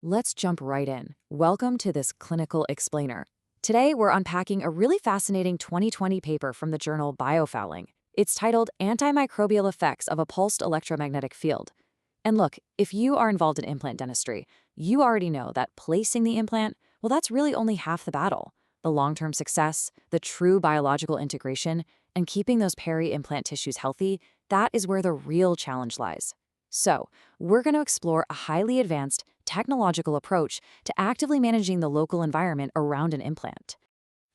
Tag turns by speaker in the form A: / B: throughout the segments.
A: Let's jump right in. Welcome to this clinical explainer. Today, we're unpacking a really fascinating 2020 paper from the journal Biofouling. It's titled Antimicrobial Effects of a Pulsed Electromagnetic Field. And look, if you are involved in implant dentistry, you already know that placing the implant, well, that's really only half the battle. The long-term success, the true biological integration, and keeping those peri-implant tissues healthy, that is where the real challenge lies. So, we're going to explore a highly advanced technological approach to actively managing the local environment around an implant.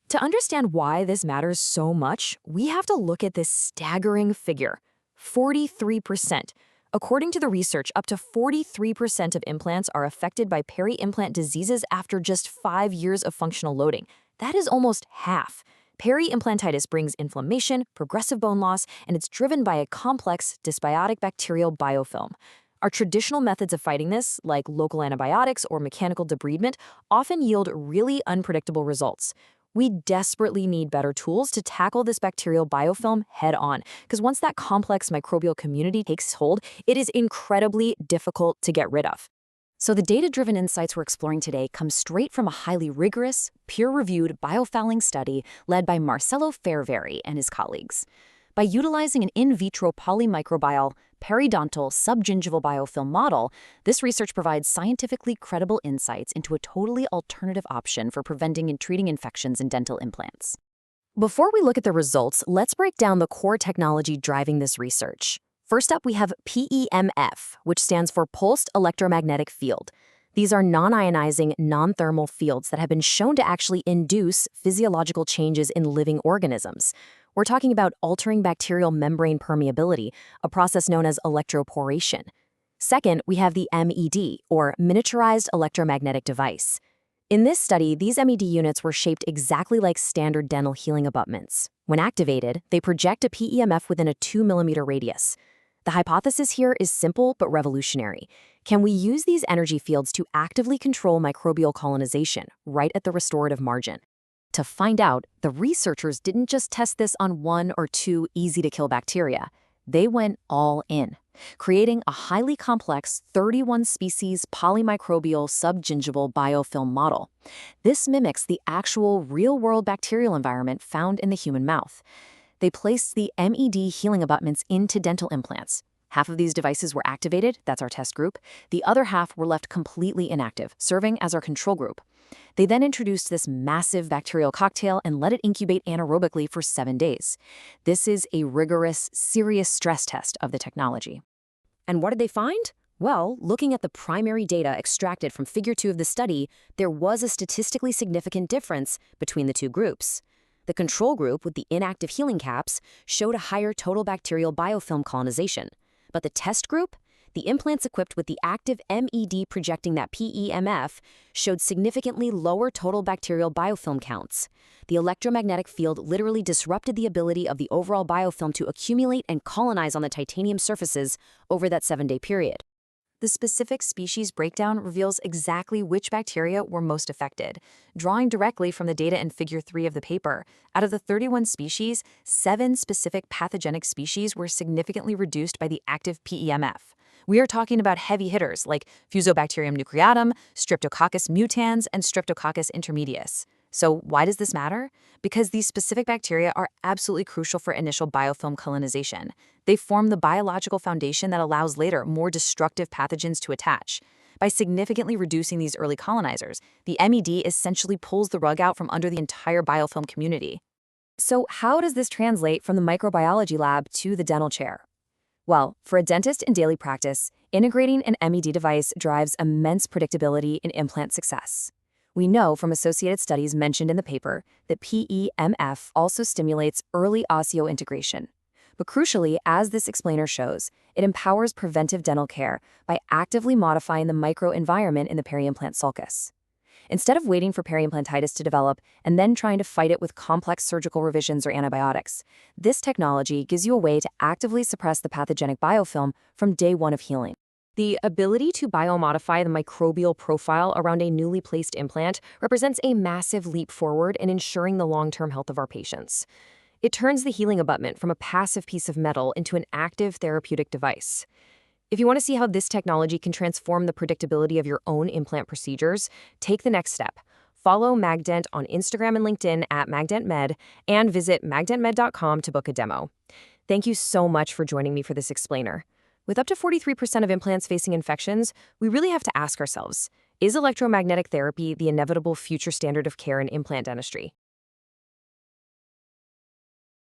A: To understand why this matters so much, we have to look at this staggering figure, 43%. According to the research, up to 43% of implants are affected by peri-implant diseases after just 5 years of functional loading. That is almost half. Peri-implantitis brings inflammation, progressive bone loss, and it's driven by a complex dysbiotic bacterial biofilm. Our traditional methods of fighting this, like local antibiotics or mechanical debridement, often yield really unpredictable results. We desperately need better tools to tackle this bacterial biofilm head-on, because once that complex microbial community takes hold, it is incredibly difficult to get rid of. So the data-driven insights we're exploring today come straight from a highly rigorous, peer-reviewed biofouling study led by Marcelo Ferveri and his colleagues. By utilizing an in-vitro polymicrobial, periodontal, subgingival biofilm model, this research provides scientifically credible insights into a totally alternative option for preventing and treating infections in dental implants. Before we look at the results, let's break down the core technology driving this research. First up, we have PEMF, which stands for Pulsed Electromagnetic Field. These are non-ionizing, non-thermal fields that have been shown to actually induce physiological changes in living organisms. We're talking about altering bacterial membrane permeability, a process known as electroporation. Second, we have the MED, or Miniaturized Electromagnetic Device. In this study, these MED units were shaped exactly like standard dental healing abutments. When activated, they project a PEMF within a 2 mm radius. The hypothesis here is simple but revolutionary. Can we use these energy fields to actively control microbial colonization, right at the restorative margin? To find out, the researchers didn't just test this on 1 or 2 easy-to-kill bacteria. They went all in, creating a highly complex 31-species polymicrobial subgingival biofilm model. This mimics the actual real-world bacterial environment found in the human mouth. They placed the MED healing abutments into dental implants. Half of these devices were activated, that's our test group. The other half were left completely inactive, serving as our control group. They then introduced this massive bacterial cocktail and let it incubate anaerobically for 7 days. This is a rigorous, serious stress test of the technology. And what did they find? Well, looking at the primary data extracted from Figure 2 of the study, there was a statistically significant difference between the two groups. The control group with the inactive healing caps showed a higher total bacterial biofilm colonization. But the test group, the implants equipped with the active MED projecting that PEMF, showed significantly lower total bacterial biofilm counts. The electromagnetic field literally disrupted the ability of the overall biofilm to accumulate and colonize on the titanium surfaces over that 7-day period. The specific species breakdown reveals exactly which bacteria were most affected. Drawing directly from the data in Figure 3 of the paper, out of the 31 species, 7 specific pathogenic species were significantly reduced by the active PEMF. We are talking about heavy hitters like Fusobacterium nucleatum, Streptococcus mutans, and Streptococcus intermedius. So why does this matter? Because these specific bacteria are absolutely crucial for initial biofilm colonization. They form the biological foundation that allows later more destructive pathogens to attach. By significantly reducing these early colonizers, the MED essentially pulls the rug out from under the entire biofilm community. So how does this translate from the microbiology lab to the dental chair? Well, for a dentist in daily practice, integrating an MED device drives immense predictability in implant success. We know from associated studies mentioned in the paper that PEMF also stimulates early osseointegration. But crucially, as this explainer shows, it empowers preventive dental care by actively modifying the microenvironment in the peri-implant sulcus. Instead of waiting for peri-implantitis to develop and then trying to fight it with complex surgical revisions or antibiotics, this technology gives you a way to actively suppress the pathogenic biofilm from day 1 of healing. The ability to biomodify the microbial profile around a newly placed implant represents a massive leap forward in ensuring the long-term health of our patients. It turns the healing abutment from a passive piece of metal into an active therapeutic device.
B: If you want to see how this technology can transform the predictability of your own implant procedures, take the next step. Follow Magdent on Instagram and LinkedIn at Magdent MED and visit magdentmed.com to book a demo. Thank you so much for joining me for this explainer. With up to 43% of implants facing infections, we really have to ask ourselves, is electromagnetic therapy the inevitable future standard of care in implant dentistry?